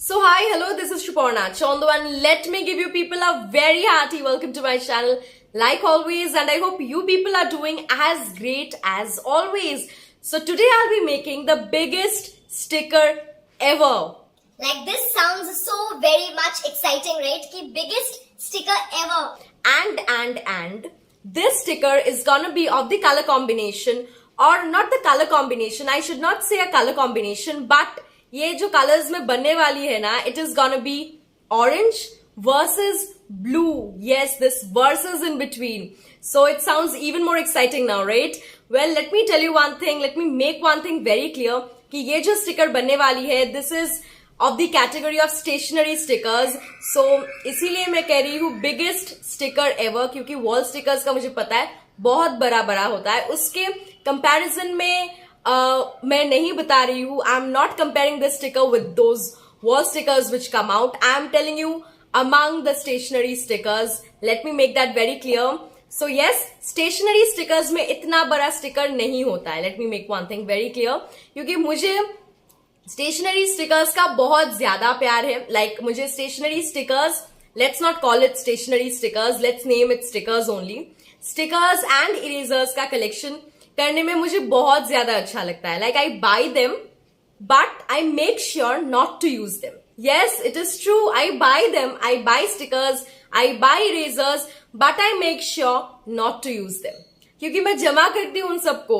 So hi, hello, this is Shuparna Chondu and let me give you people a very hearty welcome to my channel like always, and I hope you people are doing as great as always. So today I'll be making the biggest sticker ever. Like this sounds so very much exciting, right? Ki biggest sticker ever. And this sticker is gonna be of the color combination, or not the color combination, I should not say a color combination, but ये जो colors में बनने वाली है ना, it is gonna be orange versus blue. Yes, this versus in between. So it sounds even more exciting now, right? Well, let me tell you one thing, let me make one thing very clear कि ये जो sticker बनने वाली है, this is of the category of stationery stickers. So इसीलिए मैं कह रही हूँ biggest sticker ever, क्योंकि wall stickers का मुझे पता है बहुत बड़ा बड़ा होता है, उसके comparison में मैं नहीं बता रही हूँ. I am not comparing this sticker with those wall stickers which come out. I am telling you among the stationery stickers. Let me make that very clear. So yes, stationery stickers में इतना बड़ा sticker नहीं होता है. Let me make one thing very clear, क्योंकि मुझे stationery stickers का बहुत ज्यादा प्यार है. लाइक मुझे stationery stickers, let's not call it stationery stickers, let's name it stickers only. Stickers and erasers का कलेक्शन करने में मुझे बहुत ज्यादा अच्छा लगता है. Like I buy them but I make sure not to use them. yes, it is true, I buy them, I buy stickers, I buy erasers, but I make sure not to use them. क्योंकि मैं जमा करती हूँ उन सबको.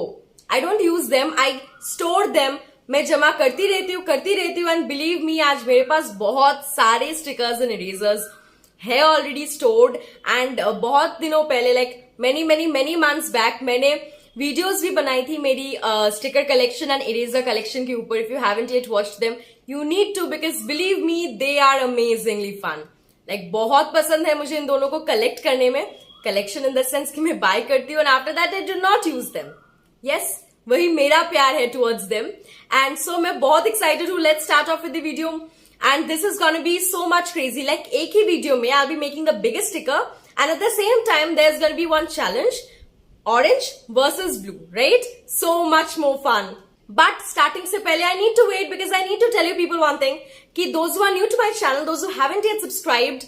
I don't use them, I store them. मैं जमा करती रहती हूँ एंड बिलीव मी, आज मेरे पास बहुत सारे स्टिकर्स एंड इरेजर्स है ऑलरेडी स्टोर्ड. एंड बहुत दिनों पहले, लाइक मेनी मंथ्स बैक, मैंने वीडियोस भी बनाई थी मेरी sticker collection and eraser collection के ऊपर. If you haven't yet watched them, you need to, because believe me, they are amazingly fun. Like बहुत पसंद है मुझे इन दोनों को कलेक्ट करने में. कलेक्शन इन द सेंस कि मैं बाय करती हूँ and after that I do not use them. Yes, वही मेरा प्यार है टुवर्ड्स देम. एंड सो मैं बहुत एक्साइटेड हूँ. Let's start off with the video. And this is gonna be so much crazy. Like एक ही वीडियो में I will be making the biggest sticker and at the same time there is gonna be one challenge, orange versus blue, right? So much more fun. But starting se pehle I need to wait, because I need to tell you people one thing, ki those who are new to my channel, those who haven't yet subscribed,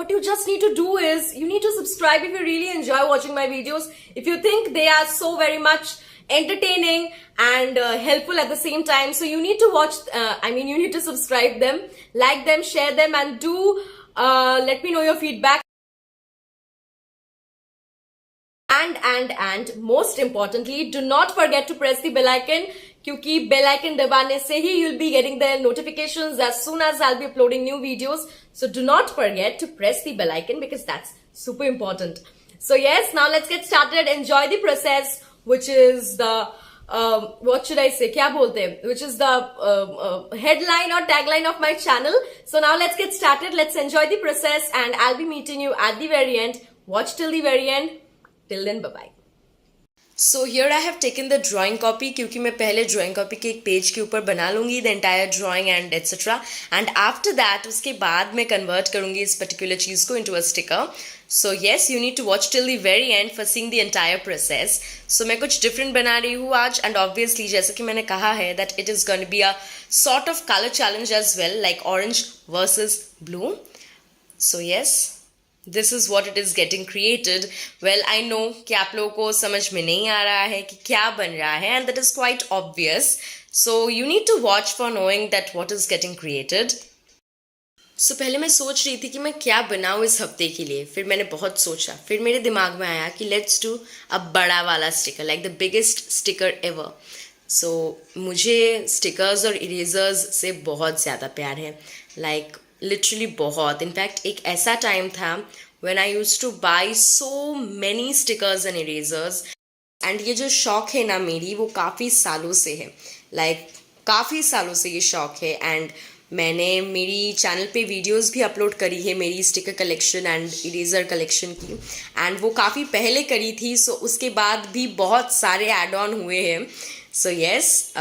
what you just need to do is you need to subscribe if you really enjoy watching my videos. If you think they are so very much entertaining and helpful at the same time, so you need to watch, you need to subscribe them, like them, share them, and do let me know your feedback. And most importantly, do not forget to press the bell icon, क्योंकि bell icon दबाने से ही you'll be getting the notifications as soon as I'll be uploading new videos. So do not forget to press the bell icon, because that's super important. So yes, now let's get started. Enjoy the process, which is the what should I say? क्या बोलते हैं? Which is the headline or tagline of my channel. So now let's get started. Let's enjoy the process, and I'll be meeting you at the very end. Watch till the very end. Till then, bye-bye. So here I have taken the drawing copy, क्योंकि मैं पहले drawing copy के एक page के ऊपर बना लूंगी the entire drawing and etc. And after that, उसके बाद मैं convert करूंगी इस particular चीज़ को into a sticker. So yes, you need to watch till the very end for seeing the entire process. So मैं कुछ different बना रही हूँ आज, and obviously जैसे कि मैंने कहा है that it is going to be a sort of color challenge as well, like orange versus blue. So yes, this is what it is getting created. Well, I know कि आप लोगों को समझ में नहीं आ रहा है कि क्या बन रहा है, and that is quite obvious. So you need to watch for knowing that what is getting created. So पहले मैं सोच रही थी कि मैं क्या बनाऊँ इस हफ्ते के लिए. फिर मैंने बहुत सोचा, फिर मेरे दिमाग में आया कि let's do a बड़ा वाला sticker, like the biggest sticker ever. So मुझे stickers और erasers से बहुत ज़्यादा प्यार है. Like लिटरली बहुत. इनफैक्ट एक ऐसा टाइम था when I used to buy so many stickers and erasers. And ये जो शौक है ना मेरी, वो काफ़ी सालों से है. लाइक काफ़ी सालों से ये शौक है. एंड मैंने मेरी चैनल पे वीडियोस भी अपलोड करी है मेरी sticker collection and eraser collection की. एंड वो काफ़ी पहले करी थी, सो उसके बाद भी बहुत सारे एड ऑन हुए हैं. So yes,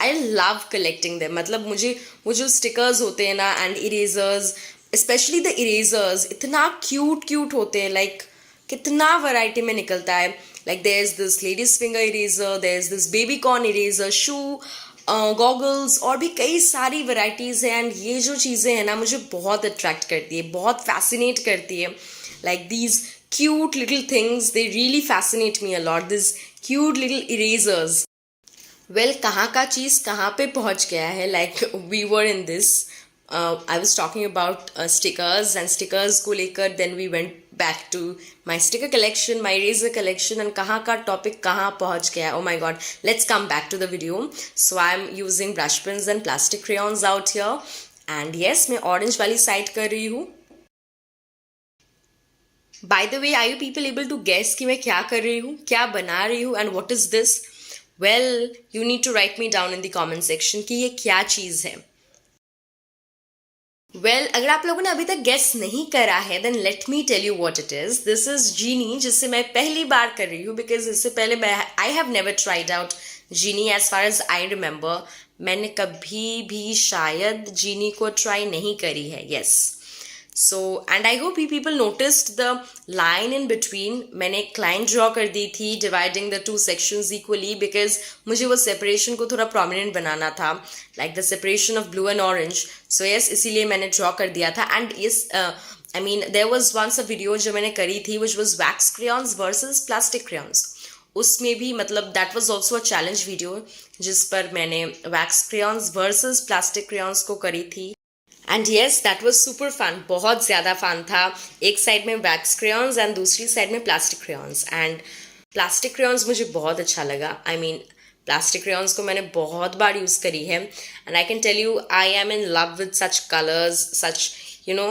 I love collecting them. मतलब मुझे वो जो स्टिकर्स होते हैं ना and erasers, specially the erasers, इतना क्यूट होते हैं. लाइक कितना वैरायटी में निकलता है. Like there is this ladies finger eraser, there is this baby corn eraser, shoe goggles और भी कई सारी वैरायटीज़ हैं. एंड ये जो चीज़ें हैं ना मुझे बहुत अट्रैक्ट करती है, बहुत फैसिनेट करती है. Like these cute little things, they really fascinate me a lot. These cute little erasers. Well, कहाँ का चीज़ कहाँ पे पहुँच गया है. Like we were in this. I was talking about stickers and stickers को लेकर. Then we went back to my sticker collection, my eraser collection, and कहाँ का topic कहाँ पहुँच गया. Oh my god. Let's come back to the video. So I'm using brush pens and plastic crayons out here. And yes, मैं orange वाली side कर रही हूँ. By the way, are you people able to guess कि मैं क्या कर रही हूँ, क्या बना रही हूँ, and what is this? Well, you need to write me down in the comment section कि ये क्या चीज़ है. Well, अगर आप लोगों ने अभी तक guess नहीं करा है, then let me tell you what it is. This is Genie, जिससे मैं पहली बार कर रही हूँ because इससे पहले I have never tried out Genie as far as I remember. मैंने कभी भी शायद Genie को try नहीं करी है. Yes. So, and I hope you people noticed the line in between. मैंने एक line draw कर दी थी dividing the two sections equally because मुझे वो separation को थोड़ा prominent बनाना था, like the separation of blue and orange. So yes, इसीलिए मैंने draw कर दिया था. And yes, I mean there was once a video जो मैंने करी थी which was wax crayons versus plastic crayons. उसमें भी मतलब that was also a challenge video जिस पर मैंने wax crayons versus plastic crayons को करी थी. And yes that was super fun, बहुत ज़्यादा फन था. एक साइड में वैक्स क्रेयॉन्स एंड दूसरी साइड में plastic crayons. And plastic crayons मुझे बहुत अच्छा लगा. आई मीन प्लास्टिक क्रेयॉन्स को मैंने बहुत बार यूज़ करी है. And I can tell you I am in love with such colours, such you know.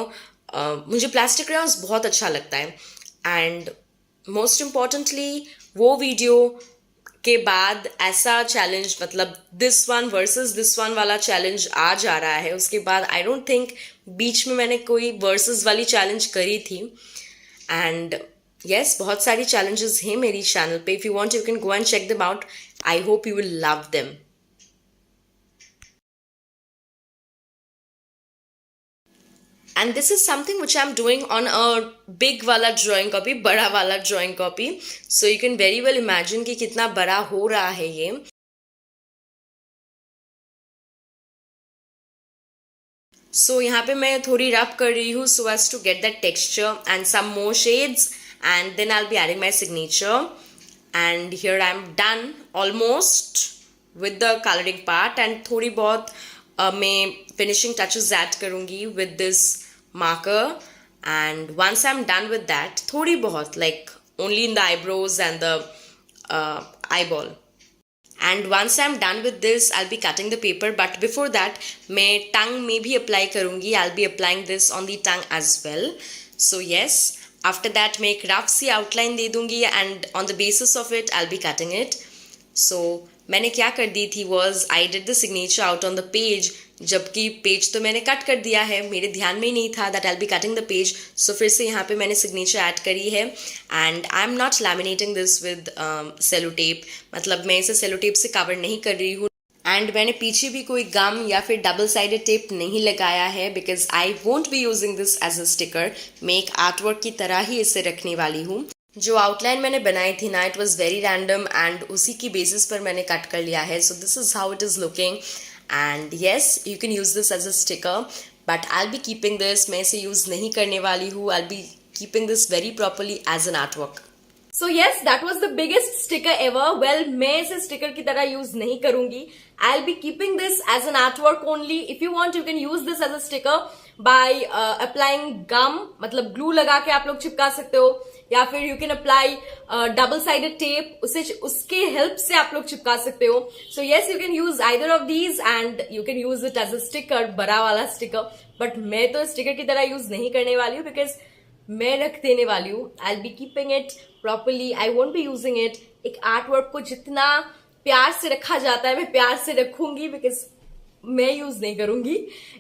मुझे प्लास्टिक क्रेयॉन्स बहुत अच्छा लगता है. एंड मोस्ट इम्पॉर्टेंटली वो वीडियो के बाद ऐसा चैलेंज मतलब this one versus this one वाला चैलेंज आ जा रहा है. उसके बाद आई डोंट थिंक बीच में मैंने कोई वर्सेस वाली चैलेंज करी थी. एंड येस बहुत सारी चैलेंजेस हैं मेरी चैनल पे. If you want you can go and check them out. I hope you will love them. And this is something which I'm doing on a big वाला drawing copy, बड़ा वाला drawing copy. So you can very well imagine कि कितना बड़ा हो रहा है ये. So यहाँ पे मैं थोड़ी रब कर रही हूँ so as to get that texture and some more shades, and then I'll be adding my signature. And here I'm done almost with the coloring part, and थोड़ी बहुत मैं finishing touches add करूँगी with this marker. And once I'm done with that, थोड़ी बहुत like only in the eyebrows and the eyeball. And once I'm done with this, I'll be cutting the paper. But before that, मैं tongue में भी apply करूँगी. I'll be applying this on the tongue as well. So yes, after that मैं एक rough सी outline दे दूँगी and on the basis of it, I'll be cutting it. So मैंने क्या कर दी थी was I did the signature out on the page. जबकि page तो मैंने कट कर दिया है, मेरे ध्यान में ही नहीं था that I'll be cutting the page. So फिर से यहाँ पे मैंने signature ऐड करी है. And I'm not laminating this with cellotape. मतलब मैं इसे cellotape से कवर नहीं कर रही हूँ. एंड मैंने पीछे भी कोई गम या फिर डबल साइडेड टेप नहीं लगाया है because I won't be using this as a sticker. मैं एक आर्टवर्क की तरह ही इसे रखने वाली हूँ. जो आउटलाइन मैंने बनाई थी ना, it was very random and उसी की बेसिस पर मैंने कट कर लिया है. So this is how it is looking. And yes you can use this as a sticker, but I be keeping this. मैं इसे यूज नहीं करने वाली हूँ. I be keeping this very properly as an artwork. So yes, that was the biggest sticker ever. Well, मैं इसे sticker की तरह use नहीं करूंगी. I'll be keeping this as an artwork only. If you want, you can use this as a sticker by applying gum. मतलब glue लगा के आप लोग चिपका सकते हो, या फिर you can apply double sided tape. उसके help से आप लोग चिपका सकते हो. So yes, you can use either of these and you can use it as a sticker, बड़ा वाला sticker. But मैं तो sticker की तरह use नहीं करने वाली हूँ because मैं रख देने वाली हूँ. I'll be keeping it properly. I won't be using it. एक आर्ट वर्क को जितना प्यार से रखा जाता है मैं प्यार से रखूंगी बिकॉज मैं यूज नहीं करूंगी.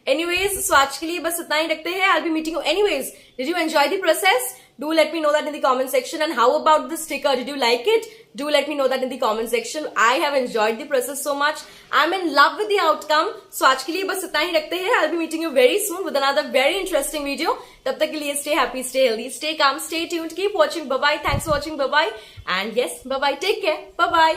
एनीवेज, सो आज के लिए बस इतना ही रखते हैं. I'll be meeting you. Anyways, did you enjoy the process? Do let me know that in the comment section. And how about the sticker? Did you like it? Do let me know that in the comment section. I have enjoyed the process so much. I'm in love with the outcome. So आज के लिए बस इतना ही रखते हैं. I'll be meeting you very soon with another very interesting video. तब तक के लिए stay happy, stay healthy, stay calm, stay tuned. Keep watching. Bye bye. Thanks for watching. Bye bye. And yes, bye bye. Take care. Bye bye.